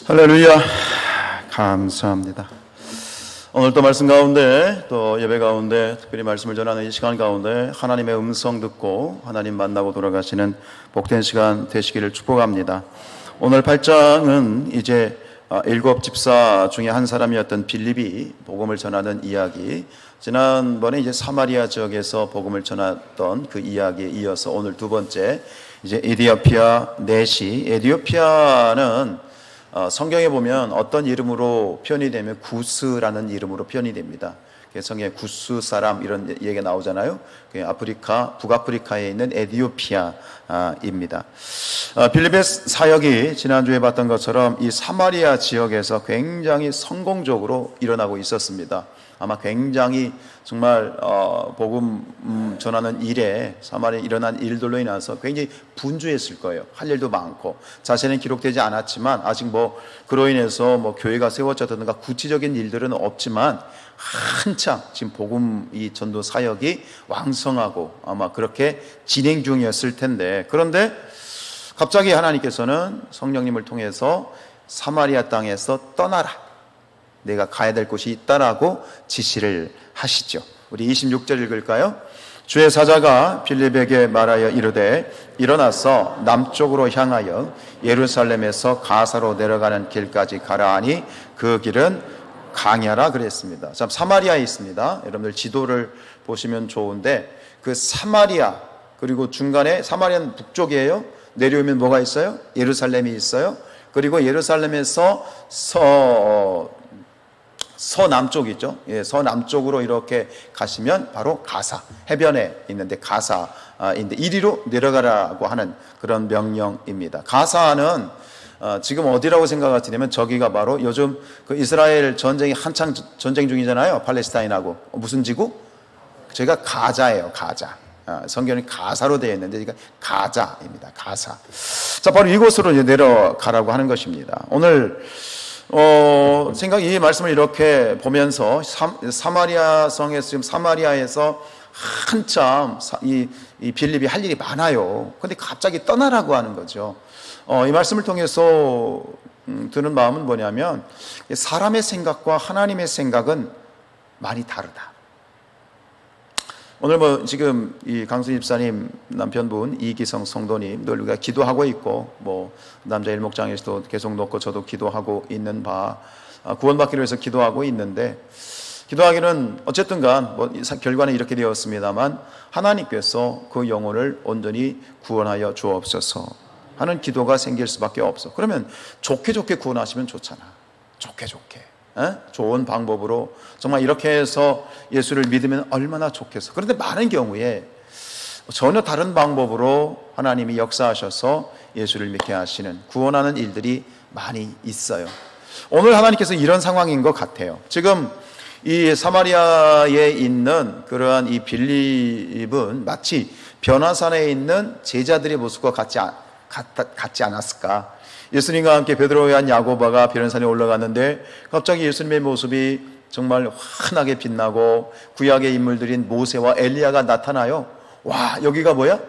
할렐루야. 감사합니다. 오늘 또 말씀 가운데, 또 예배 가운데, 특별히 말씀을 전하는 이 시간 가운데 하나님의 음성 듣고 하나님 만나고 돌아가시는 복된 시간 되시기를 축복합니다. 오늘 8장은 이제 7 집사 중에 한 사람이었던 빌립이 복음을 전하는 이야기, 지난번에 이제 사마리아 지역에서 복음을 전했던 그 이야기에 이어서 오늘 두 번째, 이제 에디오피아 내시. 에디오피아는 성경에 보면 어떤 이름으로 표현이 되면 구스라는 이름으로 표현이 됩니다. 성경에 구스 사람 이런 얘기가 나오잖아요. 아프리카, 북아프리카에 있는 에디오피아입니다. 빌립의 사역이 지난주에 봤던 것처럼 이 사마리아 지역에서 굉장히 성공적으로 일어나고 있었습니다. 아마 굉장히 정말 복음 전하는 일에 사마리아에 일어난 일들로 인해서 굉장히 분주했을 거예요. 할 일도 많고, 자세는 기록되지 않았지만 아직 그로 인해서 교회가 세워졌다든가 구체적인 일들은 없지만 한창 지금 복음 이 전도 사역이 왕성하고 아마 그렇게 진행 중이었을 텐데, 그런데 갑자기 하나님께서는 성령님을 통해서 사마리아 땅에서 떠나라, 내가 가야 될 곳이 있다라고 지시를 하시죠. 우리 26절 읽을까요? 주의 사자가 빌립에게 말하여 이르되 일어나서 남쪽으로 향하여 예루살렘에서 가사로 내려가는 길까지 가라 하니 그 길은 강야라 그랬습니다. 참, 사마리아에 있습니다. 여러분들 지도를 보시면 좋은데, 그 사마리아, 그리고 중간에 사마리아는 북쪽이에요. 내려오면 뭐가 있어요? 예루살렘이 있어요. 그리고 예루살렘에서 서남쪽 있죠. 예, 서남쪽으로 이렇게 가시면 바로 가사, 해변에 있는데 가사인데 이리로 내려가라고 하는 그런 명령입니다. 가사는 지금 어디라고 생각하시냐면 저기가 바로 요즘 그 이스라엘 전쟁이 한창 전쟁 중이잖아요. 팔레스타인하고. 무슨 지구? 저희가 가자예요. 가자. 성경이 가사로 되어 있는데 이거 가자입니다. 가사. 자, 바로 이곳으로 이제 내려가라고 하는 것입니다. 오늘 이 말씀을 이렇게 보면서 사마리아 성에서, 지금 사마리아에서 한참 이 빌립이 할 일이 많아요. 근데 갑자기 떠나라고 하는 거죠. 이 말씀을 통해서 드는 마음은 뭐냐면, 사람의 생각과 하나님의 생각은 많이 다르다. 오늘 지금 이 강수 집사님 남편분 이기성 성도님 늘 우리가 기도하고 있고, 남자 일목장에서도 계속 놓고 저도 기도하고 있는 바, 구원받기를 위해서 기도하고 있는데, 기도하기는 어쨌든 간 결과는 이렇게 되었습니다만 하나님께서 그 영혼을 온전히 구원하여 주옵소서 하는 기도가 생길 수밖에 없어. 그러면 좋게 구원하시면 좋잖아. 좋게 좋은 방법으로 정말 이렇게 해서 예수를 믿으면 얼마나 좋겠어. 그런데 많은 경우에 전혀 다른 방법으로 하나님이 역사하셔서 예수를 믿게 하시는, 구원하는 일들이 많이 있어요. 오늘 하나님께서 이런 상황인 것 같아요. 지금 이 사마리아에 있는 그러한 이 빌립은 마치 변화산에 있는 제자들의 모습과 같지 않았을까? 예수님과 함께 베드로와 요한, 야고보가 변화산에 올라갔는데 갑자기 예수님의 모습이 정말 환하게 빛나고 구약의 인물들인 모세와 엘리야가 나타나요. 와, 여기가 뭐야?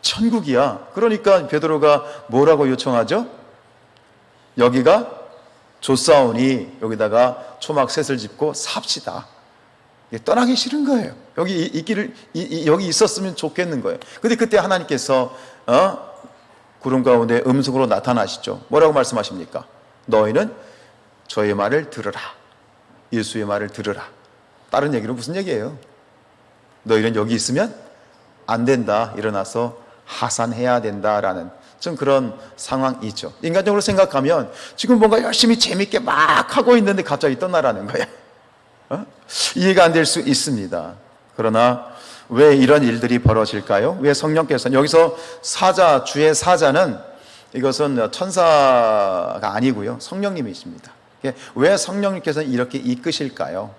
천국이야. 그러니까 베드로가 뭐라고 요청하죠? 여기가 좋사오니 여기다가 초막 셋을 짚고 삽시다. 떠나기 싫은 거예요. 여기 있었으면 좋겠는 거예요. 근데 그때 하나님께서 구름 가운데 음성으로 나타나시죠. 뭐라고 말씀하십니까? 너희는 저의 말을 들으라. 예수의 말을 들으라. 다른 얘기는 무슨 얘기예요? 너희는 여기 있으면 안 된다. 일어나서 하산해야 된다라는 좀 그런 상황이죠. 인간적으로 생각하면 지금 뭔가 열심히 재밌게 막 하고 있는데 갑자기 떠나라는 거야. 이해가 안 될 수 있습니다. 그러나 왜 이런 일들이 벌어질까요? 왜 성령께서는 여기서 주의 사자는 이것은 천사가 아니고요, 성령님이십니다. 왜 성령님께서는 이렇게 이끄실까요?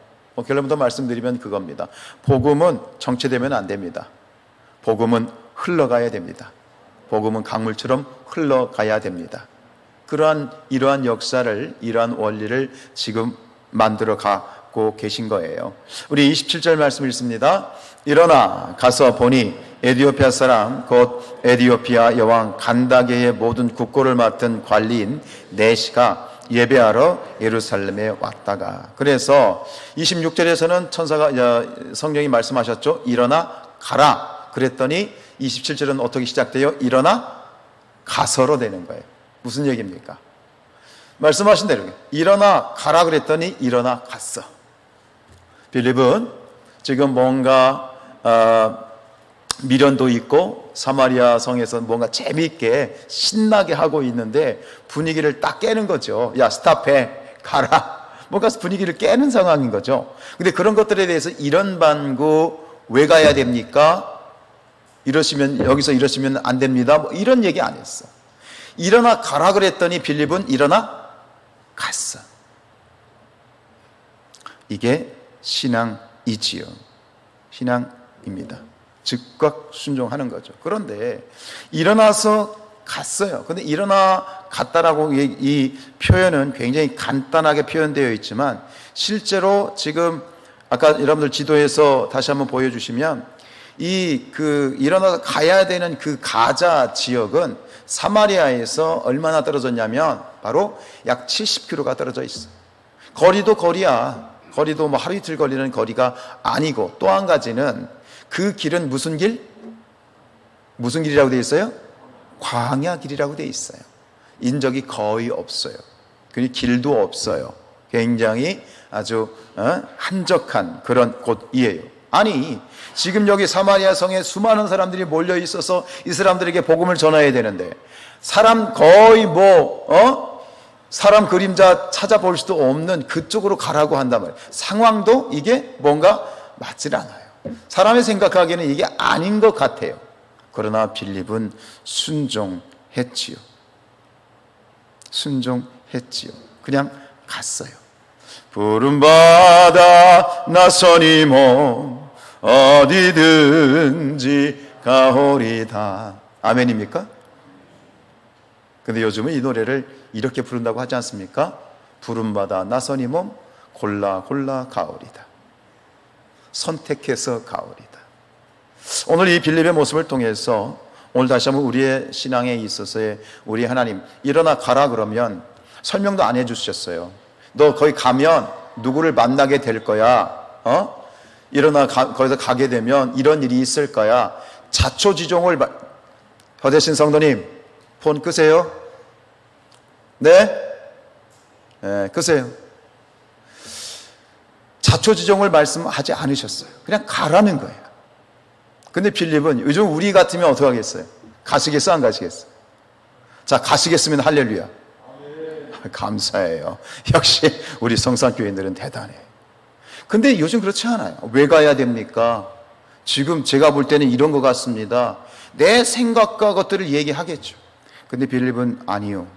결론부터 말씀드리면 그겁니다. 복음은 정체되면 안 됩니다. 복음은 흘러가야 됩니다. 복음은 강물처럼 흘러가야 됩니다. 이러한 역사를, 이러한 원리를 지금 만들어 가고 계신 거예요. 우리 27절 말씀 읽습니다. 일어나 가서 보니 에디오피아 사람 곧 에디오피아 여왕 간다게의 모든 국고를 맡은 관리인 네시가 예배하러 예루살렘에 왔다가, 그래서 26절에서는 성령이 말씀하셨죠. 일어나 가라. 그랬더니 27절은 어떻게 시작돼요? 일어나 가서로 되는 거예요. 무슨 얘기입니까? 말씀하신 대로 일어나 가라 그랬더니 일어나 갔어. 빌립은 지금 뭔가 미련도 있고 사마리아 성에서 뭔가 재미있게 신나게 하고 있는데 분위기를 딱 깨는 거죠. 야, 스탑해, 가라. 뭔가 분위기를 깨는 상황인 거죠. 근데 그런 것들에 대해서 이런 반구 왜 가야 됩니까? 여기서 이러시면 안 됩니다. 뭐 이런 얘기 안 했어. 일어나 가라 그랬더니 빌립은 일어나 갔어. 이게 신앙이지요. 신앙입니다. 즉각 순종하는 거죠. 그런데 일어나서 갔어요. 근데 일어나 갔다라고 이 표현은 굉장히 간단하게 표현되어 있지만 실제로 지금 아까 여러분들 지도에서 다시 한번 보여주시면 일어나서 가야 되는 그 가자 지역은 사마리아에서 얼마나 떨어졌냐면 바로 약 70km가 떨어져 있어. 거리도 거리야. 거리도 뭐 하루 이틀 걸리는 거리가 아니고, 또 한 가지는 그 길은 무슨 길? 무슨 길이라고 되어 있어요? 광야 길이라고 되어 있어요. 인적이 거의 없어요. 그리고 길도 없어요. 굉장히 아주 한적한 그런 곳이에요. 아니, 지금 여기 사마리아 성에 수많은 사람들이 몰려 있어서 이 사람들에게 복음을 전해야 되는데 사람 거의 사람 그림자 찾아볼 수도 없는 그쪽으로 가라고 한단 말이에요. 상황도 이게 뭔가 맞질 않아요. 사람이 생각하기에는 이게 아닌 것 같아요. 그러나 빌립은 순종했지요. 순종했지요. 그냥 갔어요. 부름받아 나서니 몸 어디든지 가오리다. 아멘입니까? 근데 요즘은 이 노래를 이렇게 부른다고 하지 않습니까? 부름받아 나서니 몸 골라 가오리다. 선택해서 가오리다. 오늘 이 빌립의 모습을 통해서 오늘 다시 한번 우리의 신앙에 있어서의 우리 하나님, 일어나 가라 그러면 설명도 안 해주셨어요. 너 거기 가면 누구를 만나게 될 거야. 일어나 거기서 가게 되면 이런 일이 있을 거야. 자초지종을 허대신 성도님 폰 끄세요. 네? 네, 끄세요. 자초지종을 말씀하지 않으셨어요. 그냥 가라는 거예요. 근데 빌립은 요즘 우리 같으면 어떻게 하겠어요? 가시겠어, 안 가시겠어? 자, 가시겠으면 할렐루야. 감사해요. 역시 우리 성산교인들은 대단해. 근데 요즘 그렇지 않아요. 왜 가야 됩니까? 지금 제가 볼 때는 이런 것 같습니다. 내 생각과 것들을 얘기하겠죠. 근데 빌립은 아니요.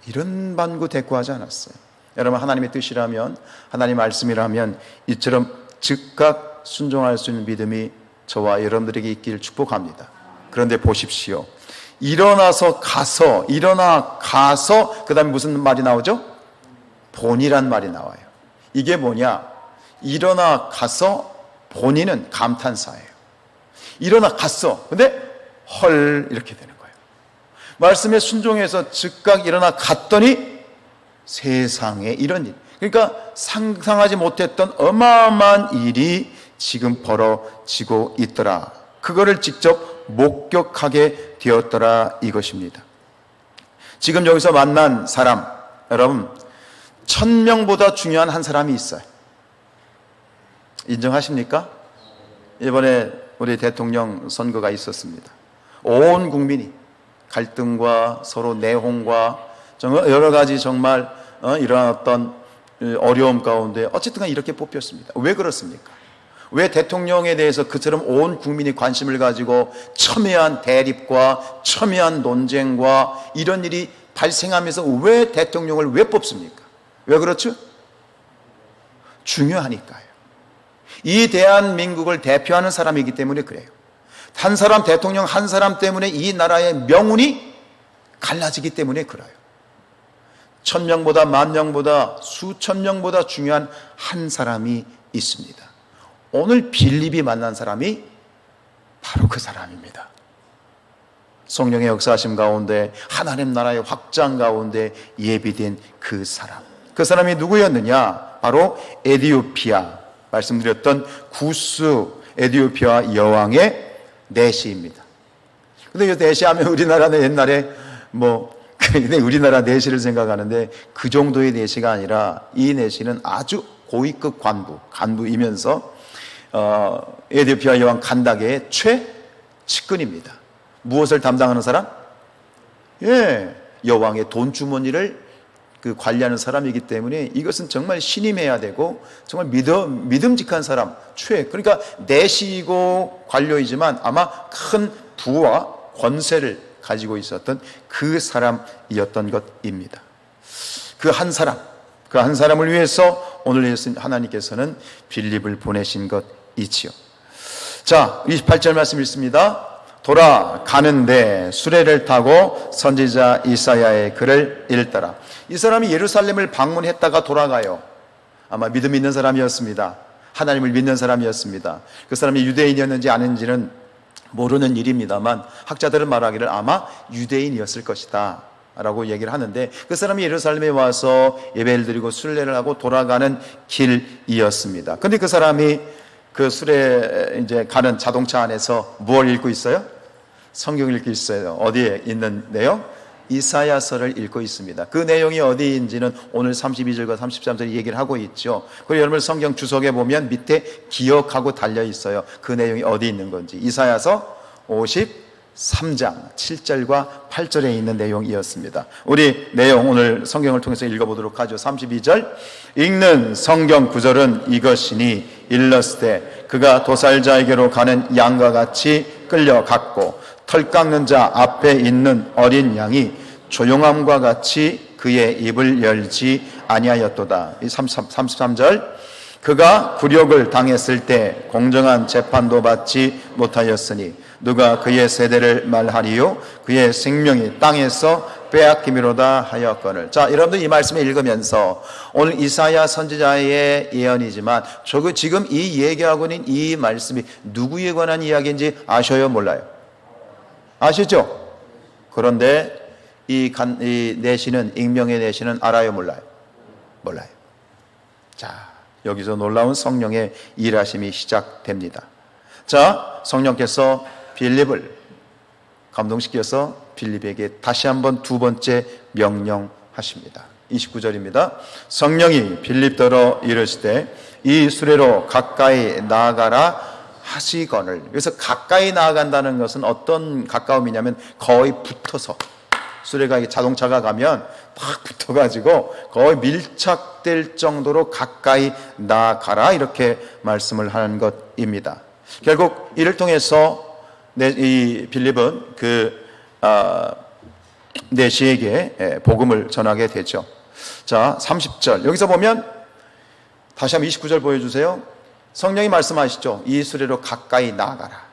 이런 반구 대꾸하지 않았어요. 여러분, 하나님의 뜻이라면, 하나님의 말씀이라면 이처럼 즉각 순종할 수 있는 믿음이 저와 여러분들에게 있기를 축복합니다. 그런데 보십시오. 일어나 가서 그 다음에 무슨 말이 나오죠? 본이란 말이 나와요. 이게 뭐냐? 일어나 가서 본인은 감탄사예요. 일어나 갔어. 근데 헐 이렇게 되는 거예요. 말씀에 순종해서 즉각 일어나 갔더니 세상에 이런 일, 그러니까 상상하지 못했던 어마어마한 일이 지금 벌어지고 있더라. 그거를 직접 목격하게 되었더라 이것입니다. 지금 여기서 만난 사람, 여러분 1000명보다 중요한 한 사람이 있어요. 인정하십니까? 이번에 우리 대통령 선거가 있었습니다. 온 국민이 갈등과 서로 내홍과 여러 가지 정말 이런 어떤 어려움 가운데 어쨌든 이렇게 뽑혔습니다. 왜 그렇습니까? 왜 대통령에 대해서 그처럼 온 국민이 관심을 가지고 첨예한 대립과 첨예한 논쟁과 이런 일이 발생하면서 왜 대통령을 왜 뽑습니까? 왜 그렇죠? 중요하니까요. 이 대한민국을 대표하는 사람이기 때문에 그래요. 한 사람, 대통령 한 사람 때문에 이 나라의 명운이 갈라지기 때문에 그래요. 1000명보다 10,000명보다 수천 명보다 중요한 한 사람이 있습니다. 오늘 빌립이 만난 사람이 바로 그 사람입니다. 성령의 역사하심 가운데 하나님 나라의 확장 가운데 예비된 그 사람. 그 사람이 누구였느냐? 바로 에디오피아, 말씀드렸던 구스 에디오피아 여왕의 내시입니다. 근데 이 내시하면 우리나라는 옛날에 우리나라 내시를 생각하는데 그 정도의 내시가 아니라 이 내시는 아주 고위급 간부이면서 에디오피아 여왕 간다게의 최측근입니다. 무엇을 담당하는 사람? 여왕의 돈 주머니를 관리하는 사람이기 때문에 이것은 정말 신임해야 되고 정말 믿음직한 사람, 그러니까 내시이고 관료이지만 아마 큰 부와 권세를 가지고 있었던 그 사람이었던 것입니다. 그 한 사람을 위해서 오늘 하나님께서는 빌립을 보내신 것이지요. 자, 28절 말씀 읽습니다. 돌아가는데 수레를 타고 선지자 이사야의 글을 읽더라. 이 사람이 예루살렘을 방문했다가 돌아가요. 아마 믿음 있는 사람이었습니다. 하나님을 믿는 사람이었습니다. 그 사람이 유대인이었는지 아닌지는 모르는 일입니다만 학자들은 말하기를 아마 유대인이었을 것이다 라고 얘기를 하는데, 그 사람이 예루살렘에 와서 예배를 드리고 순례를 하고 돌아가는 길이었습니다. 근데 그 사람이 그 수레 이제 가는 자동차 안에서 무엇을 읽고 있어요? 성경을 읽고 있어요. 어디에 있는데요? 이사야서를 읽고 있습니다. 그 내용이 어디인지는 오늘 32절과 33절에 얘기를 하고 있죠. 그리고 여러분 성경 주석에 보면 밑에 기억하고 달려 있어요. 그 내용이 어디 있는 건지. 이사야서 53장 7절과 8절에 있는 내용이었습니다. 우리 내용 오늘 성경을 통해서 읽어보도록 하죠. 32절, 읽는 성경 구절은 이것이니 일렀으되 그가 도살자에게로 가는 양과 같이 끌려갔고 털 깎는 자 앞에 있는 어린 양이 조용함과 같이 그의 입을 열지 아니하였도다. 이 33절, 그가 굴욕을 당했을 때 공정한 재판도 받지 못하였으니 누가 그의 세대를 말하리요? 그의 생명이 땅에서 빼앗김이로다 하였거늘. 자, 여러분들 이 말씀을 읽으면서 오늘 이사야 선지자의 예언이지만 지금 이 얘기하고 있는 이 말씀이 누구에 관한 이야기인지 아셔요? 몰라요? 아시죠? 그런데 이 내시는, 익명의 내시는 알아요? 몰라요? 몰라요. 자, 여기서 놀라운 성령의 일하심이 시작됩니다. 자, 성령께서 빌립을 감동시켜서 빌립에게 다시 한번 두 번째 명령하십니다. 29절입니다. 성령이 빌립더러 이르시되 이 수레로 가까이 나아가라 하시거늘. 그래서 가까이 나아간다는 것은 어떤 가까움이냐면 거의 붙어서, 수레가 자동차가 가면 딱 붙어가지고 거의 밀착될 정도로 가까이 나아가라 이렇게 말씀을 하는 것입니다. 결국 이를 통해서 이 빌립은 내시에게 복음을 전하게 되죠. 자, 30절 여기서 보면 다시 한번 29절 보여주세요. 성령이 말씀하시죠. 이 수레로 가까이 나아가라.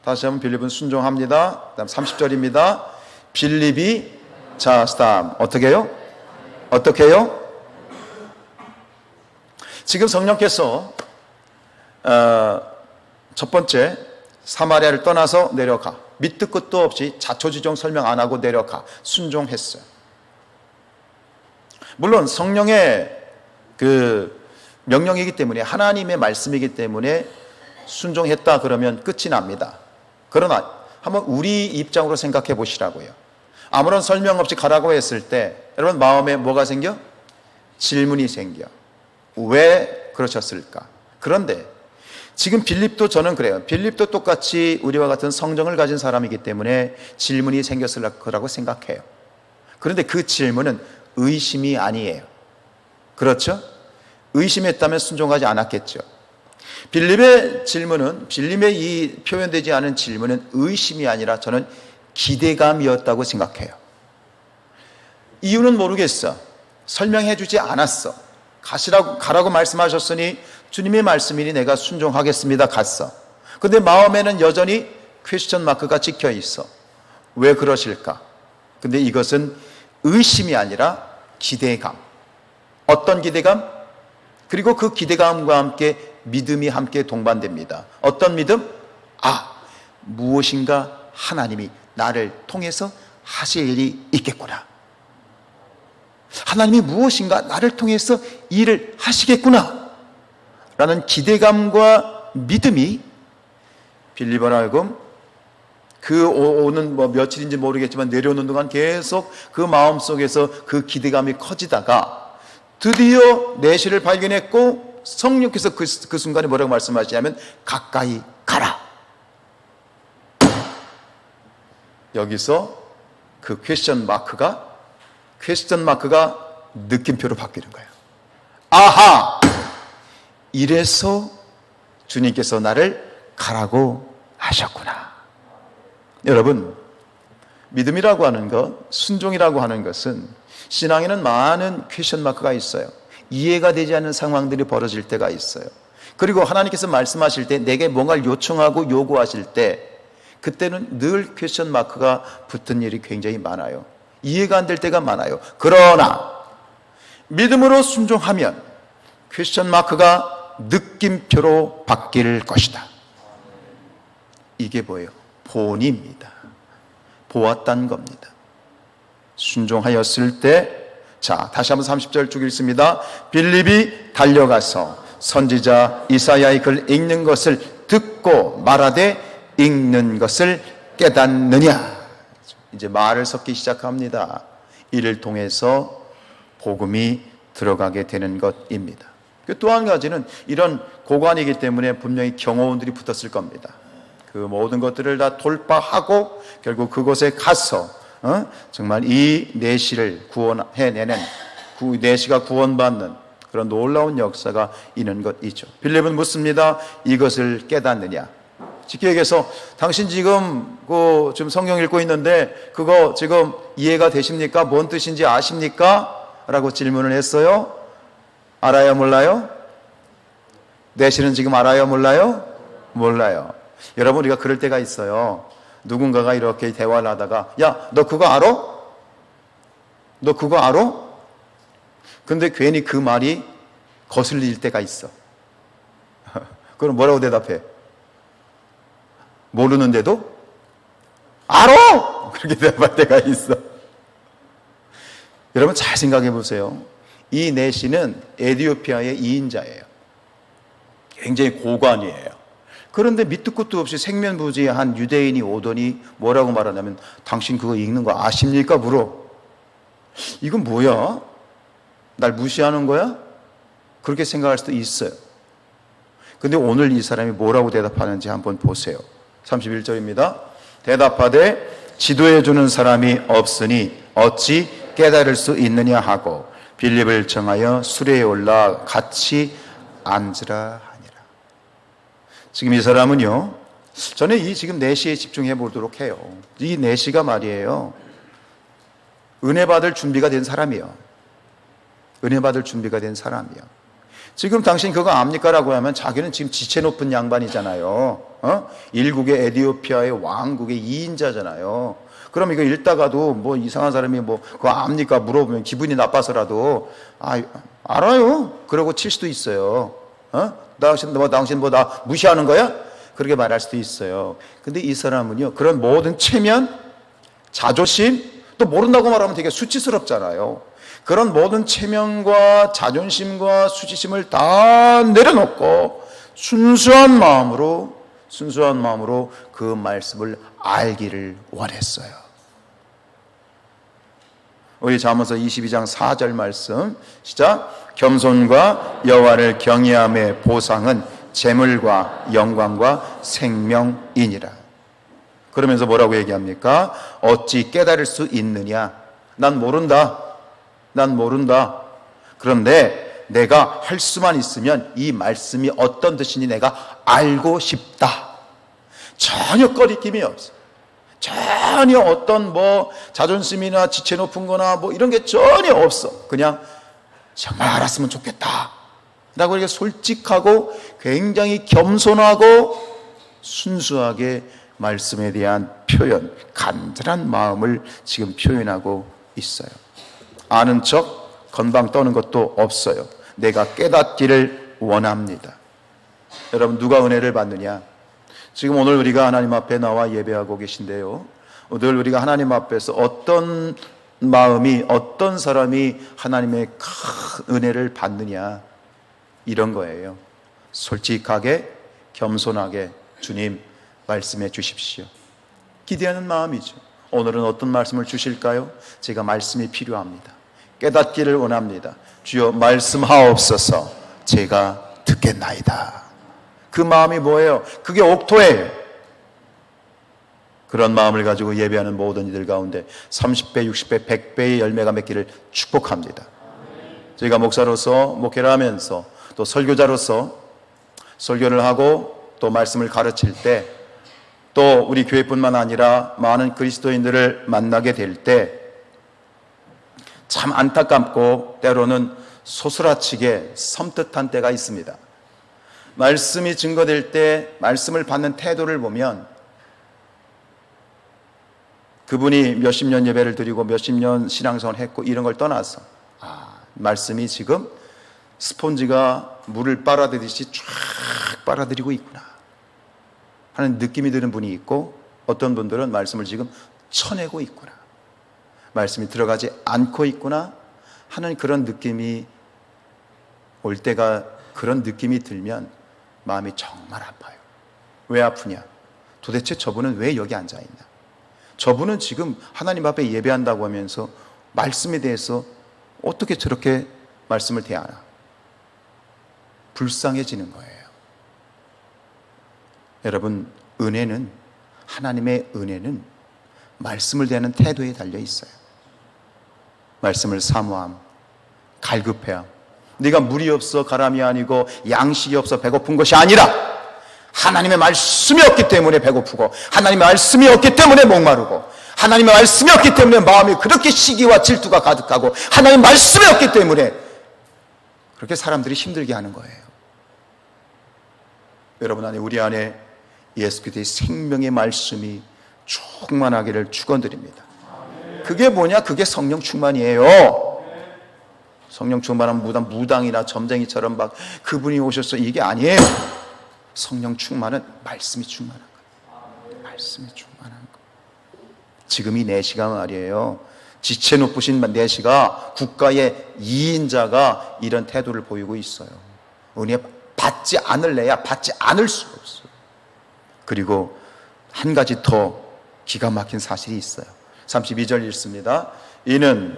다시 한번 빌립은 순종합니다. 그다음 30절입니다. 빌립이 스탑. 어떻게 해요? 지금 성령께서 첫 번째 사마리아를 떠나서 내려가. 밑도 끝도 없이 자초지종 설명 안 하고 내려가. 순종했어요. 물론 성령의 명령이기 때문에, 하나님의 말씀이기 때문에 순종했다 그러면 끝이 납니다. 그러나 한번 우리 입장으로 생각해 보시라고요. 아무런 설명 없이 가라고 했을 때 여러분 마음에 뭐가 생겨? 질문이 생겨. 왜 그러셨을까? 그런데 지금 빌립도 저는 그래요. 빌립도 똑같이 우리와 같은 성정을 가진 사람이기 때문에 질문이 생겼을 거라고 생각해요. 그런데 그 질문은 의심이 아니에요. 그렇죠? 의심했다면 순종하지 않았겠죠. 빌립의 이 표현되지 않은 질문은 의심이 아니라 저는 기대감이었다고 생각해요. 이유는 모르겠어. 설명해 주지 않았어. 가라고 말씀하셨으니 주님의 말씀이니 내가 순종하겠습니다. 갔어. 근데 마음에는 여전히 퀘스천 마크가 찍혀 있어. 왜 그러실까? 근데 이것은 의심이 아니라 기대감. 어떤 기대감? 그리고 그 기대감과 함께 믿음이 함께 동반됩니다. 어떤 믿음? 무엇인가 하나님이 나를 통해서 하실 일이 있겠구나. 하나님이 무엇인가 나를 통해서 일을 하시겠구나 라는 기대감과 믿음이 빌립보로 하여금 그 오는 며칠인지 모르겠지만 내려오는 동안 계속 그 마음속에서 그 기대감이 커지다가 드디어 내시를 발견했고 성령께서 그 순간에 뭐라고 말씀하시냐면 가까이 가라. 여기서 그 퀘스천 마크가 느낌표로 바뀌는 거예요. 아하! 이래서 주님께서 나를 가라고 하셨구나. 여러분, 믿음이라고 하는 것, 순종이라고 하는 것은 신앙에는 많은 퀘스천 마크가 있어요. 이해가 되지 않는 상황들이 벌어질 때가 있어요. 그리고 하나님께서 말씀하실 때 내게 뭔가를 요청하고 요구하실 때 그때는 늘 퀘스천 마크가 붙은 일이 굉장히 많아요. 이해가 안 될 때가 많아요. 그러나 믿음으로 순종하면 퀘스천 마크가 느낌표로 바뀔 것이다. 이게 뭐예요? 본입니다. 보았다는 겁니다. 순종하였을 때, 자, 다시 한번 30절 쭉 읽습니다. 빌립이 달려가서 선지자 이사야의 글 읽는 것을 듣고 말하되 읽는 것을 깨닫느냐. 이제 말을 섞기 시작합니다. 이를 통해서 복음이 들어가게 되는 것입니다. 또 한 가지는 이런 고관이기 때문에 분명히 경호원들이 붙었을 겁니다. 그 모든 것들을 다 돌파하고 결국 그곳에 가서 정말 이 내시를 구원해내는, 내시가 구원받는 그런 놀라운 역사가 있는 것이죠. 빌립은 묻습니다. 이것을 깨닫느냐? 쉽게 얘기해서 당신 지금 지금 성경 읽고 있는데 그거 지금 이해가 되십니까? 뭔 뜻인지 아십니까? 라고 질문을 했어요. 알아요? 몰라요? 내시는 지금 알아요? 몰라요? 몰라요. 여러분, 우리가 그럴 때가 있어요. 누군가가 이렇게 대화를 하다가 야, 너 그거 알아? 너 그거 알아? 근데 괜히 그 말이 거슬릴 때가 있어. 그럼 뭐라고 대답해? 모르는데도 알아! 그렇게 대답할 때가 있어. 여러분 잘 생각해 보세요. 이 내시는 에티오피아의 2인자예요. 굉장히 고관이에요. 그런데 밑도 끝도 없이 생면부지한 유대인이 오더니 뭐라고 말하냐면 당신 그거 읽는 거 아십니까? 물어. 이건 뭐야? 날 무시하는 거야? 그렇게 생각할 수도 있어요. 근데 오늘 이 사람이 뭐라고 대답하는지 한번 보세요. 31절입니다. 대답하되 지도해 주는 사람이 없으니 어찌 깨달을 수 있느냐 하고 빌립을 정하여 수레에 올라 같이 앉으라 하니라. 지금 이 사람은요, 저는 이 지금 내시에 집중해 보도록 해요. 이 내시가 말이에요, 은혜 받을 준비가 된 사람이요. 은혜 받을 준비가 된 사람이요. 지금 당신 그거 압니까? 라고 하면 자기는 지금 지체 높은 양반이잖아요. 일국의 에티오피아의 왕국의 2인자잖아요. 그럼 이거 읽다가도 뭐 이상한 사람이 뭐 그거 압니까? 물어보면 기분이 나빠서라도 알아요. 그러고 칠 수도 있어요. 당신 뭐 나 무시하는 거야? 그렇게 말할 수도 있어요. 근데 이 사람은요, 그런 모든 체면, 자존심, 또 모른다고 말하면 되게 수치스럽잖아요. 그런 모든 체면과 자존심과 수치심을 다 내려놓고 순수한 마음으로 그 말씀을 알기를 원했어요. 우리 잠언서 22장 4절 말씀 시작. 겸손과 여호와를 경외함의 보상은 재물과 영광과 생명이니라. 그러면서 뭐라고 얘기합니까? 어찌 깨달을 수 있느냐? 난 모른다. 그런데 내가 할 수만 있으면 이 말씀이 어떤 뜻인지 내가 알고 싶다. 전혀 꺼리낌이 없어. 전혀 어떤 자존심이나 지체 높은 거나 이런 게 전혀 없어. 그냥 정말 알았으면 좋겠다 라고 이렇게 솔직하고 굉장히 겸손하고 순수하게 말씀에 대한 표현, 간절한 마음을 지금 표현하고 있어요. 아는 척 건방 떠는 것도 없어요. 내가 깨닫기를 원합니다. 여러분, 누가 은혜를 받느냐? 지금 오늘 우리가 하나님 앞에 나와 예배하고 계신데요, 늘 우리가 하나님 앞에서 어떤 마음이, 어떤 사람이 하나님의 큰 은혜를 받느냐, 이런 거예요. 솔직하게 겸손하게 주님 말씀해 주십시오. 기대하는 마음이죠. 오늘은 어떤 말씀을 주실까요? 제가 말씀이 필요합니다. 깨닫기를 원합니다. 주여 말씀하옵소서. 제가 듣겠나이다. 그 마음이 뭐예요? 그게 옥토예요. 그런 마음을 가지고 예배하는 모든 이들 가운데 30배, 60배, 100배의 열매가 맺기를 축복합니다. 저희가 목사로서 목회를 하면서 또 설교자로서 설교를 하고 또 말씀을 가르칠 때 또 우리 교회뿐만 아니라 많은 그리스도인들을 만나게 될 때 참 안타깝고 때로는 소스라치게 섬뜩한 때가 있습니다. 말씀이 증거될 때 말씀을 받는 태도를 보면 그분이 몇십 년 예배를 드리고 몇십 년 신앙생활을 했고 이런 걸 떠나서 말씀이 지금 스폰지가 물을 빨아들이듯이 쫙 빨아들이고 있구나 하는 느낌이 드는 분이 있고, 어떤 분들은 말씀을 지금 쳐내고 있구나, 말씀이 들어가지 않고 있구나 하는 그런 느낌이 올 때가, 그런 느낌이 들면 마음이 정말 아파요. 왜 아프냐? 도대체 저분은 왜 여기 앉아있나? 저분은 지금 하나님 앞에 예배한다고 하면서 말씀에 대해서 어떻게 저렇게 말씀을 대하나? 불쌍해지는 거예요. 여러분, 은혜는, 하나님의 은혜는 말씀을 대하는 태도에 달려 있어요. 말씀을 사모함, 갈급해함. 네가 물이 없어 가람이 아니고 양식이 없어 배고픈 것이 아니라 하나님의 말씀이 없기 때문에 배고프고, 하나님의 말씀이 없기 때문에 목마르고, 하나님의 말씀이 없기 때문에 마음이 그렇게 시기와 질투가 가득하고, 하나님의 말씀이 없기 때문에 그렇게 사람들이 힘들게 하는 거예요. 여러분 안에, 우리 안에 예수 그리스도의 생명의 말씀이 충만하기를 축원드립니다. 그게 뭐냐? 그게 성령 충만이에요. 성령 충만하면 무당이나 점쟁이처럼 막 그분이 오셔서 이게 아니에요. 성령 충만은 말씀이 충만한 거예요. 말씀이 충만한 거예요. 지금 이 내시가 말이에요, 지체 높으신 내시가 국가의 2인자가 이런 태도를 보이고 있어요. 은혜 받지 않을래야 받지 않을 수가 없어요. 그리고 한 가지 더 기가 막힌 사실이 있어요. 32절 읽습니다. 이는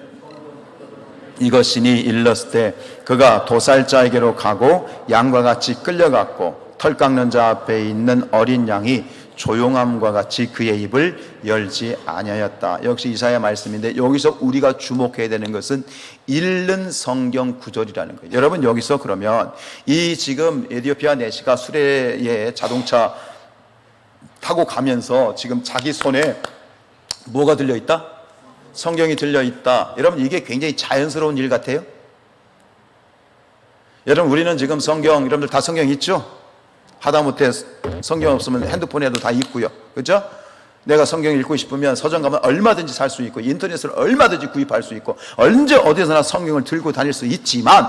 이것이니 일렀을 때 그가 도살자에게로 가고 양과 같이 끌려갔고 털 깎는 자 앞에 있는 어린 양이 조용함과 같이 그의 입을 열지 아니하였다. 역시 이사야 말씀인데, 여기서 우리가 주목해야 되는 것은 읽는 성경 구절이라는 거예요. 여러분, 여기서 그러면 이 지금 에디오피아 내시가 수레에 자동차 타고 가면서 지금 자기 손에 뭐가 들려있다? 성경이 들려있다. 여러분, 이게 굉장히 자연스러운 일 같아요? 여러분, 우리는 지금 성경, 여러분들 다 성경 있죠? 하다못해 성경 없으면 핸드폰에도 다 있고요. 그렇죠? 내가 성경 읽고 싶으면 서점 가면 얼마든지 살 수 있고, 인터넷으로 얼마든지 구입할 수 있고, 언제 어디서나 성경을 들고 다닐 수 있지만,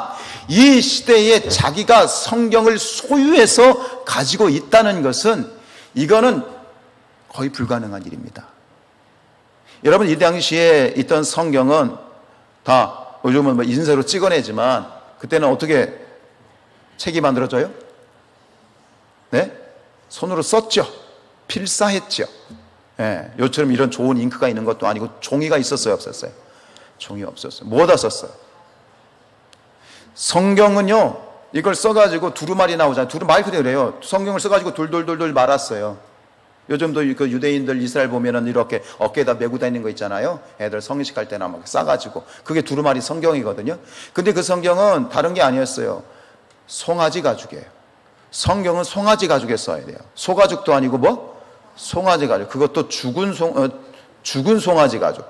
이 시대에 자기가 성경을 소유해서 가지고 있다는 것은, 이거는 거의 불가능한 일입니다. 여러분, 이 당시에 있던 성경은 다 요즘은 뭐 인쇄로 찍어내지만, 그때는 어떻게 책이 만들어져요? 네? 손으로 썼죠. 필사했죠. 예, 요처럼 이런 좋은 잉크가 있는 것도 아니고, 종이가 있었어요, 없었어요? 종이 없었어요. 뭐다 썼어요? 성경은요, 이걸 써가지고 두루마리 나오잖아요. 말 그대로래요. 성경을 써가지고 돌돌돌돌 말았어요. 요즘도 그 유대인들 이스라엘 보면은 이렇게 어깨에다 메고 다니는 거 있잖아요. 애들 성인식 할 때나 막 싸가지고. 그게 두루마리 성경이거든요. 근데 그 성경은 다른 게 아니었어요. 송아지 가죽이에요. 성경은 송아지 가죽에 써야 돼요. 소가죽도 아니고 뭐? 송아지 가죽. 그것도 죽은 송아지 가죽.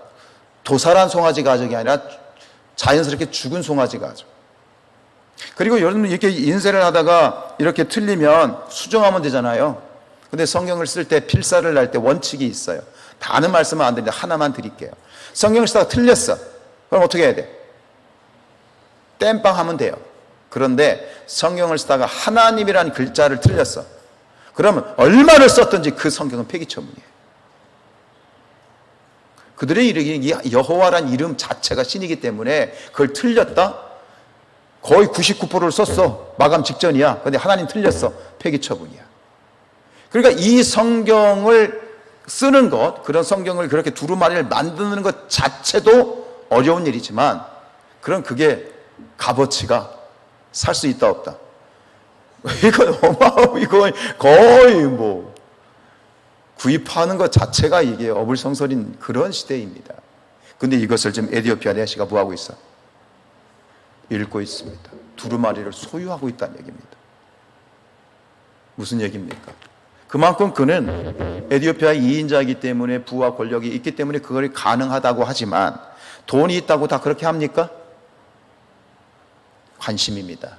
도살한 송아지 가죽이 아니라 자연스럽게 죽은 송아지 가죽. 그리고 여러분, 이렇게 인쇄를 하다가 이렇게 틀리면 수정하면 되잖아요. 근데 성경을 쓸 때, 필사를 할 때 원칙이 있어요. 다는 말씀은 안 되는데 하나만 드릴게요. 성경을 쓰다가 틀렸어. 그럼 어떻게 해야 돼? 땜빵 하면 돼요. 그런데 성경을 쓰다가 하나님이라는 글자를 틀렸어. 그러면 얼마를 썼든지 그 성경은 폐기처분이에요. 그들의 이름이 여호와란 이름 자체가 신이기 때문에 그걸 틀렸다? 거의 99%를 썼어. 마감 직전이야. 근데 하나님 틀렸어. 폐기 처분이야. 그러니까 이 성경을 쓰는 것, 그런 성경을 그렇게 두루마리를 만드는 것 자체도 어려운 일이지만, 그럼 그게 값어치가 살 수 있다 없다. 이건 이거 거의 뭐 구입하는 것 자체가 이게 어불성설인 그런 시대입니다. 근데 이것을 지금 에디오피아 내시가 뭐하고 있어? 읽고 있습니다. 두루마리를 소유하고 있다는 얘기입니다. 무슨 얘기입니까? 그만큼 그는 에디오피아의 2인자이기 때문에 부와 권력이 있기 때문에 그걸 가능하다고 하지만, 돈이 있다고 다 그렇게 합니까? 관심입니다.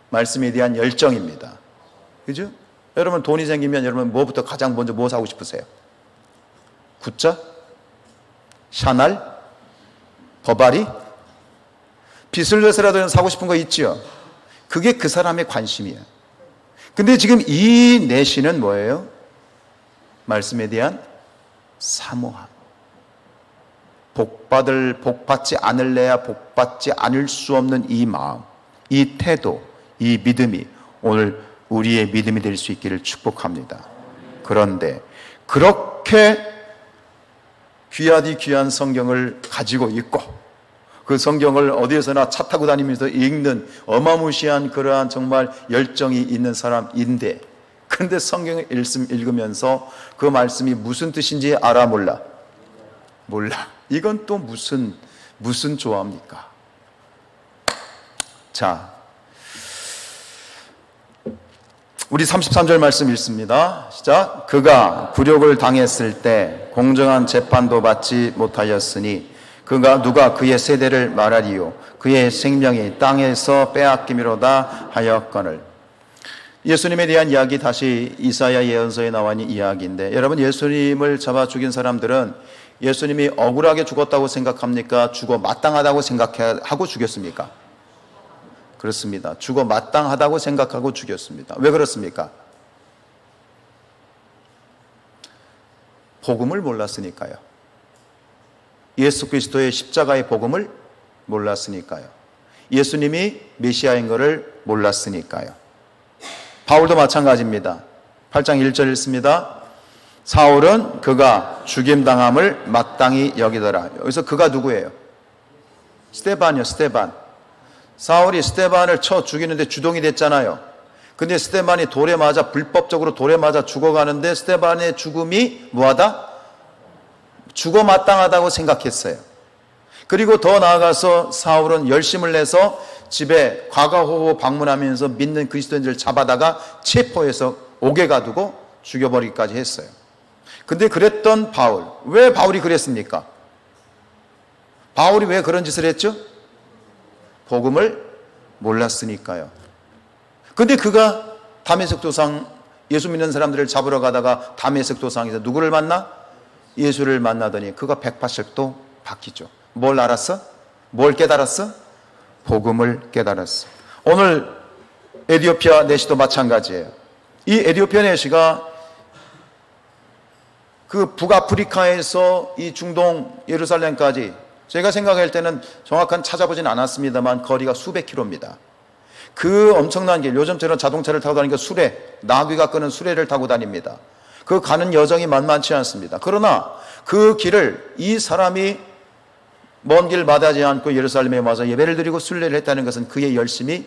말씀에 대한 열정입니다. 그죠? 여러분 돈이 생기면 여러분 뭐부터 가장 먼저 뭐 사고 싶으세요? 굿자? 샤넬? 버바리? 빚을 내서라도 사고 싶은 거 있죠? 그게 그 사람의 관심이에요. 근데 지금 이 내시는 뭐예요? 말씀에 대한 사모함. 복받지 않을래야 복받지 않을 수 없는 이 마음, 이 태도, 이 믿음이 오늘 우리의 믿음이 될 수 있기를 축복합니다. 그런데 그렇게 귀하디 귀한 성경을 가지고 있고, 그 성경을 어디에서나 차 타고 다니면서 읽는 어마무시한 그러한 정말 열정이 있는 사람인데, 그런데 성경을 읽으면서 그 말씀이 무슨 뜻인지 알아 몰라? 몰라. 이건 또 무슨 조합입니까? 자, 우리 33절 말씀 읽습니다. 시작. 그가 굴욕을 당했을 때 공정한 재판도 받지 못하였으니 누가 그의 세대를 말하리요? 그의 생명이 땅에서 빼앗김이로다 하였거늘. 예수님에 대한 이야기, 다시 이사야 예언서에 나와 있는 이야기인데, 여러분 예수님을 잡아 죽인 사람들은 예수님이 억울하게 죽었다고 생각합니까? 죽어 마땅하다고 생각하고 죽였습니까? 그렇습니다. 죽어 마땅하다고 생각하고 죽였습니다. 왜 그렇습니까? 복음을 몰랐으니까요. 예수 그리스도의 십자가의 복음을 몰랐으니까요. 예수님이 메시아인 것을 몰랐으니까요. 바울도 마찬가지입니다. 8장 1절 읽습니다. 사울은 그가 죽임당함을 마땅히 여기더라. 여기서 그가 누구예요? 스데반이요. 스데반. 사울이 스데반을 쳐 죽이는데 주동이 됐잖아요. 근데 스데반이 불법적으로 돌에 맞아 죽어가는데 스데반의 죽음이 뭐하다? 죽어 마땅하다고 생각했어요. 그리고 더 나아가서 사울은 열심을 내서 집에 과거호호 방문하면서 믿는 그리스도인들을 잡아다가 체포해서 옥에 가두고 죽여버리기까지 했어요. 근데 그랬던 바울, 왜 바울이 그랬습니까? 바울이 왜 그런 짓을 했죠? 복음을 몰랐으니까요. 근데 그가 다메섹 도상, 예수 믿는 사람들을 잡으러 가다가 다메섹 도상에서 누구를 만나? 예수를 만나더니 그가 180도 바뀌죠. 뭘 알았어? 뭘 깨달았어? 복음을 깨달았어. 오늘 에디오피아 내시도 마찬가지예요. 이 에디오피아 내시가 그 북아프리카에서 이 중동 예루살렘까지, 제가 생각할 때는 정확한 찾아보진 않았습니다만 거리가 수백 킬로입니다. 그 엄청난 길, 요즘처럼 자동차를 타고 다니니까 수레, 나귀가 끄는 수레를 타고 다닙니다. 그 가는 여정이 만만치 않습니다. 그러나 그 길을 이 사람이 먼 길 마다하지 않고 예루살렘에 와서 예배를 드리고 순례를 했다는 것은 그의 열심이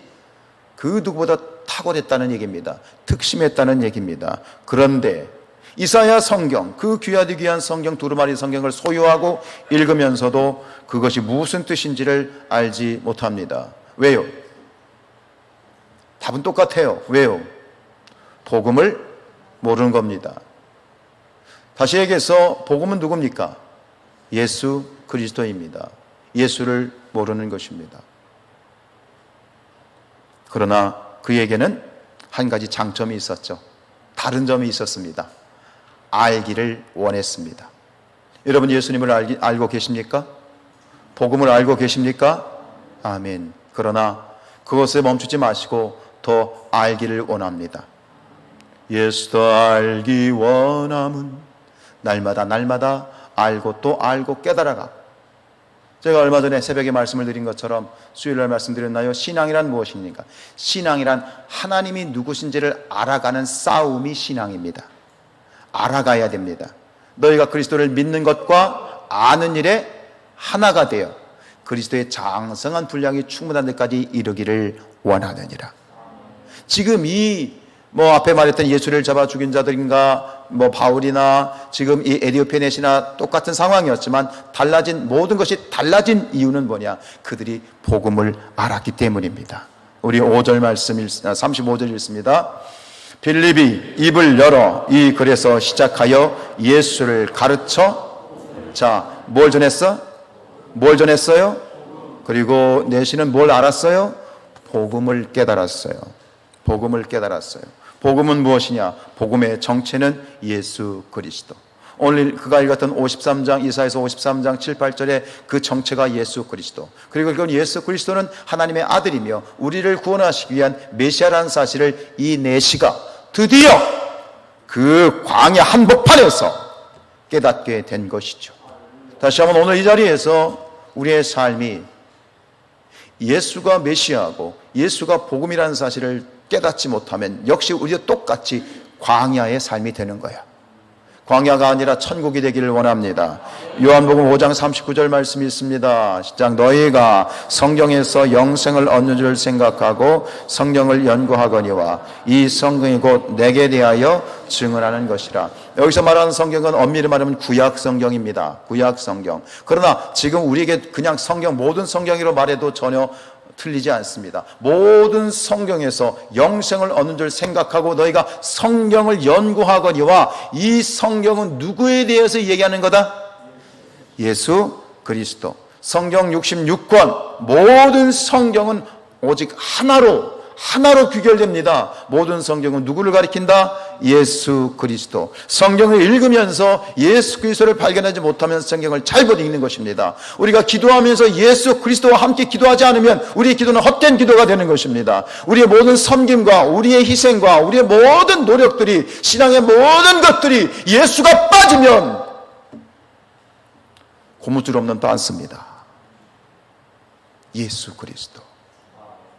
그 누구보다 탁월했다는 얘기입니다. 특심했다는 얘기입니다. 그런데 이사야 성경, 그 귀하디 귀한 성경, 두루마리 성경을 소유하고 읽으면서도 그것이 무슨 뜻인지를 알지 못합니다. 왜요? 답은 똑같아요. 왜요? 복음을 모르는 겁니다. 다시 얘기해서 복음은 누굽니까? 예수 그리스도입니다. 예수를 모르는 것입니다. 그러나 그에게는 한 가지 장점이 있었죠. 다른 점이 있었습니다. 알기를 원했습니다. 여러분 예수님을 알고 계십니까? 복음을 알고 계십니까? 아멘. 그러나 그것에 멈추지 마시고 더 알기를 원합니다. 예수 더 알기 원함은 날마다 알고 또 알고 깨달아가. 제가 얼마 전에 새벽에 말씀을 드린 것처럼 수요일날 말씀드렸나요? 신앙이란 무엇입니까? 신앙이란 하나님이 누구신지를 알아가는 싸움이 신앙입니다. 알아가야 됩니다. 너희가 그리스도를 믿는 것과 아는 일에 하나가 되어 그리스도의 장성한 분량이 충분한 데까지 이르기를 원하느니라. 지금 앞에 말했던 예수를 잡아 죽인 자들인가, 바울이나 지금 이 에디오피아 내시나 똑같은 상황이었지만 모든 것이 달라진 이유는 뭐냐? 그들이 복음을 알았기 때문입니다. 우리 5절 말씀 35절 읽습니다. 빌립이 입을 열어 이 글에서 시작하여 예수를 가르쳐. 자, 뭘 전했어요? 그리고 내시는 뭘 알았어요? 복음을 깨달았어요. 복음은 무엇이냐? 복음의 정체는 예수 그리스도. 오늘 그가 읽었던 53장, 이사야서 53장 7, 8절에 그 정체가 예수 그리스도. 그리고 그건 예수 그리스도는 하나님의 아들이며 우리를 구원하시기 위한 메시아라는 사실을 이 내시가 드디어 그 광야 한복판에서 깨닫게 된 것이죠. 다시 한번 오늘 이 자리에서 우리의 삶이 예수가 메시아고 예수가 복음이라는 사실을 깨닫지 못하면 역시 우리도 똑같이 광야의 삶이 되는 거야. 광야가 아니라 천국이 되기를 원합니다. 요한복음 5장 39절 말씀이 있습니다. 시작. 너희가 성경에서 영생을 얻는 줄 생각하고 성경을 연구하거니와 이 성경이 곧 내게 대하여 증언하는 것이라. 여기서 말하는 성경은 엄밀히 말하면 구약 성경입니다. 구약 성경. 그러나 지금 우리에게 그냥 모든 성경으로 말해도 전혀 틀리지 않습니다. 모든 성경에서 영생을 얻는 줄 생각하고 너희가 성경을 연구하거니와 이 성경은 누구에 대해서 얘기하는 거다? 예수 그리스도. 성경 66권 모든 성경은 오직 하나로 귀결됩니다. 모든 성경은 누구를 가리킨다? 예수 그리스도. 성경을 읽으면서 예수 그리스도를 발견하지 못하면 성경을 잘못 읽는 것입니다. 우리가 기도하면서 예수 그리스도와 함께 기도하지 않으면 우리의 기도는 헛된 기도가 되는 것입니다. 우리의 모든 섬김과 우리의 희생과 우리의 모든 노력들이, 신앙의 모든 것들이 예수가 빠지면 고무줄 없는 빤스입니다. 예수 그리스도.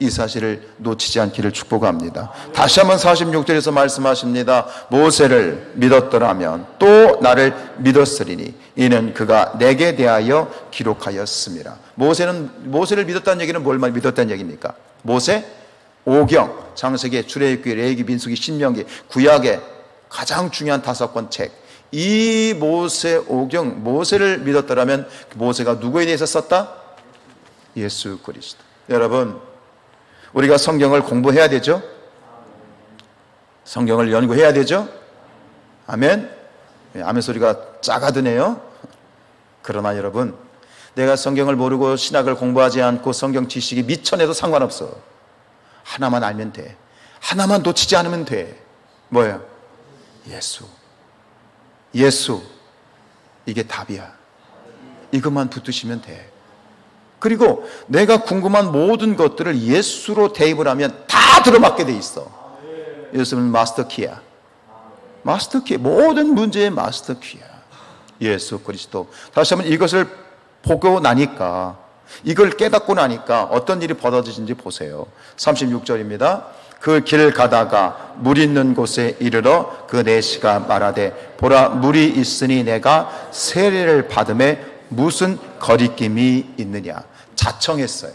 이 사실을 놓치지 않기를 축복합니다. 다시 한번 46절에서 말씀하십니다. 모세를 믿었더라면 또 나를 믿었으리니 이는 그가 내게 대하여 기록하였습니다. 모세를 믿었다는 얘기는 뭘 믿었다는 얘기입니까? 모세, 오경, 창세기, 출애굽기, 레위기, 민수기, 신명기, 구약의 가장 중요한 5권 책. 이 모세를 믿었더라면 모세가 누구에 대해서 썼다? 예수 그리스도. 여러분, 우리가 성경을 공부해야 되죠? 성경을 연구해야 되죠? 아멘? 아멘 소리가 작아드네요. 그러나 여러분, 내가 성경을 모르고 신학을 공부하지 않고 성경 지식이 미천해도 상관없어. 하나만 알면 돼. 하나만 놓치지 않으면 돼. 뭐예요? 예수. 이게 답이야. 이것만 붙드시면 돼. 그리고 내가 궁금한 모든 것들을 예수로 대입을 하면 다 들어맞게 돼 있어. 예수는 마스터키야. 모든 문제의 마스터키야. 예수 그리스도. 다시 한번 이것을 보고 나니까, 이걸 깨닫고 나니까 어떤 일이 벌어지는지 보세요. 36절입니다. 그 길 가다가 물 있는 곳에 이르러 그 내시가 말하되 보라 물이 있으니 내가 세례를 받음에 무슨 거리낌이 있느냐. 자청했어요.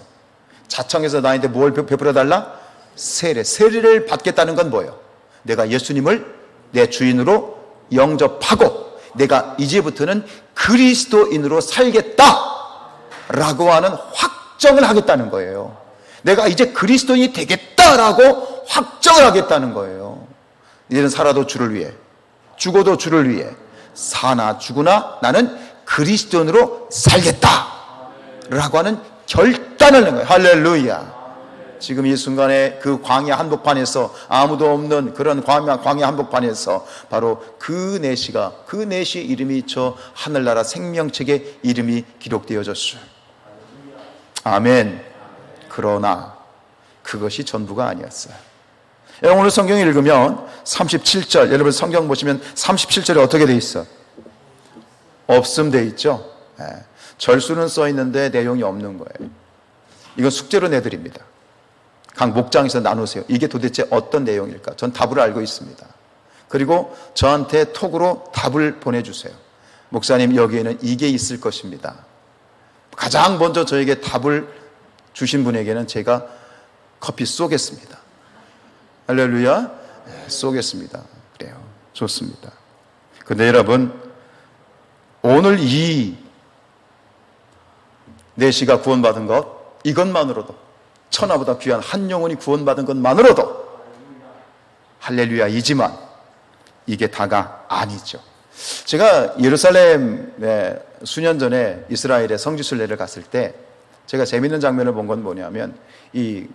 자청해서 나한테 뭘 베풀어달라? 세례를 받겠다는 건 뭐예요? 내가 예수님을 내 주인으로 영접하고 내가 이제부터는 그리스도인으로 살겠다 라고 하는 확정을 하겠다는 거예요. 내가 이제 그리스도인이 되겠다라고 확정을 하겠다는 거예요. 이제는 살아도 주를 위해, 죽어도 주를 위해, 사나 죽으나 나는 그리스도인으로 살겠다 라고 하는 결단을 낸 거예요. 할렐루야. 지금 이 순간에 그 광야 한복판에서, 아무도 없는 그런 광야 한복판에서 바로 그 내시의 이름이 저 하늘나라 생명책에 이름이 기록되어졌어요. 아멘. 그러나 그것이 전부가 아니었어요. 여러분, 오늘 성경을 읽으면 37절, 여러분 성경 보시면 37절에 어떻게 돼 있어? 없음 돼 있죠. 절수는 써 있는데 내용이 없는 거예요. 이건 숙제로 내드립니다. 각 목장에서 나누세요. 이게 도대체 어떤 내용일까? 전 답을 알고 있습니다. 그리고 저한테 톡으로 답을 보내주세요. 목사님, 여기에는 이게 있을 것입니다. 가장 먼저 저에게 답을 주신 분에게는 제가 커피 쏘겠습니다. 할렐루야. 쏘겠습니다. 그래요. 좋습니다. 근데 여러분, 오늘 이 내시가 구원받은 것, 이것만으로도, 천하보다 귀한 한 영혼이 구원받은 것만으로도 할렐루야이지만 이게 다가 아니죠. 제가 예루살렘에 수년 전에 이스라엘의 성지 순례를 갔을 때 제가 재밌는 장면을 본 건 뭐냐면 이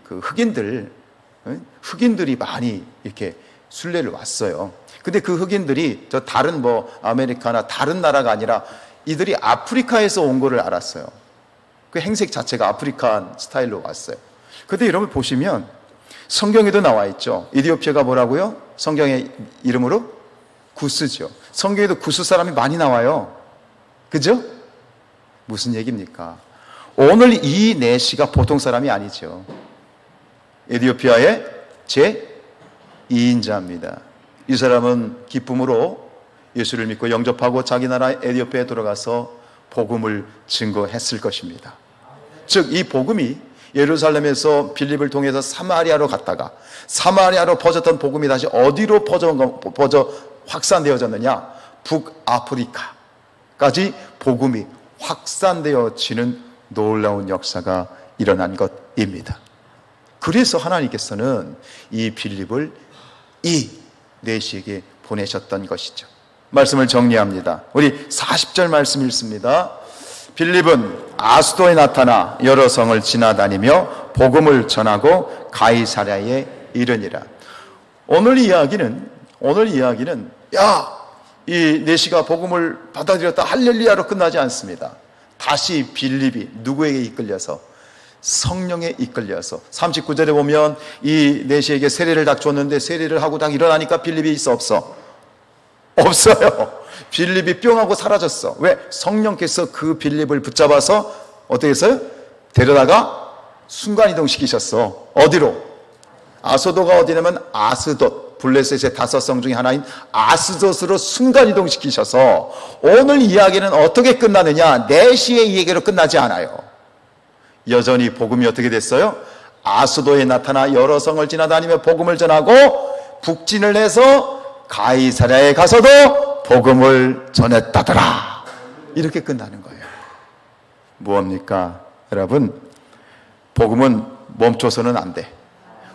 흑인들이 많이 이렇게 순례를 왔어요. 근데 그 흑인들이 저 다른 아메리카나 다른 나라가 아니라 이들이 아프리카에서 온 거를 알았어요. 그 행색 자체가 아프리칸 스타일로 왔어요. 근데 여러분 보시면 성경에도 나와 있죠. 이디오피아가 뭐라고요? 성경의 이름으로 구스죠. 성경에도 구스 사람이 많이 나와요. 그죠? 무슨 얘기입니까? 오늘 이 내시가 보통 사람이 아니죠. 에티오피아의 제2인자입니다. 이 사람은 기쁨으로 예수를 믿고 영접하고 자기 나라 에티오피아에 들어가서 복음을 증거했을 것입니다. 즉, 이 복음이 예루살렘에서 빌립을 통해서 사마리아로 갔다가 사마리아로 퍼졌던 복음이 다시 어디로 퍼져 확산되어졌느냐? 북아프리카까지 복음이 확산되어지는 놀라운 역사가 일어난 것입니다. 그래서 하나님께서는 이 빌립을 이 내시에게 보내셨던 것이죠. 말씀을 정리합니다. 우리 40절 말씀 읽습니다. 빌립은 아수도에 나타나 여러 성을 지나다니며 복음을 전하고 가이사랴에 이르니라. 오늘 이야기는 이 내시가 복음을 받아들였다 할렐루야로 끝나지 않습니다. 다시 빌립이 누구에게 이끌려서? 성령에 이끌려서 39절에 보면 이 내시에게 세례를 딱 줬는데 세례를 하고 딱 일어나니까 빌립이 있어 없어? 없어요. 빌립이 뿅 하고 사라졌어. 왜? 성령께서 그 빌립을 붙잡아서 어떻게 했어요? 데려다가 순간이동시키셨어. 어디로? 아소도가 어디냐면 아스돗, 블레셋의 5성 중에 하나인 아스돗으로 순간이동시키셔서 오늘 이야기는 어떻게 끝나느냐? 내시의 이야기로 끝나지 않아요. 여전히 복음이 어떻게 됐어요? 아스도에 나타나 여러 성을 지나다니며 복음을 전하고 북진을 해서 가이사랴에 가서도 복음을 전했다더라. 이렇게 끝나는 거예요. 무엇입니까? 여러분, 복음은 멈춰서는 안 돼.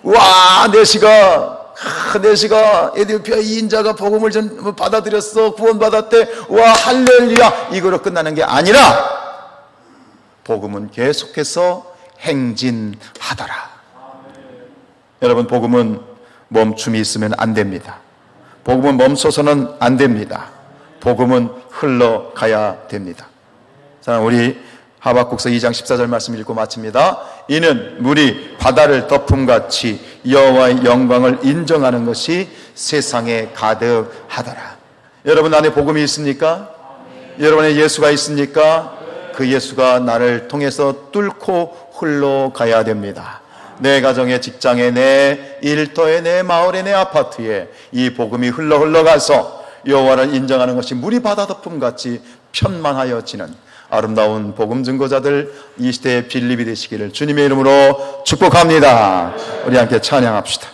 와, 내시가 에티오피아 2인자가 복음을 받아들였어. 구원받았대. 와, 할렐루야. 이거로 끝나는 게 아니라 복음은 계속해서 행진하더라. 여러분, 복음은 멈춤이 있으면 안 됩니다. 복음은 멈춰서는 안 됩니다. 복음은 흘러가야 됩니다. 자, 우리 하박국서 2장 14절 말씀 읽고 마칩니다. 이는 물이 바다를 덮음같이 여호와의 영광을 인정하는 것이 세상에 가득하더라. 여러분 안에 복음이 있습니까? 여러분 안에 예수가 있습니까? 그 예수가 나를 통해서 뚫고 흘러가야 됩니다. 내 가정에, 직장에, 내 일터에, 내 마을에, 내 아파트에 이 복음이 흘러가서 여호와를 인정하는 것이 물이 바다 덮음같이 편만하여지는 아름다운 복음 증거자들 이 시대의 빌립이 되시기를 주님의 이름으로 축복합니다. 우리 함께 찬양합시다.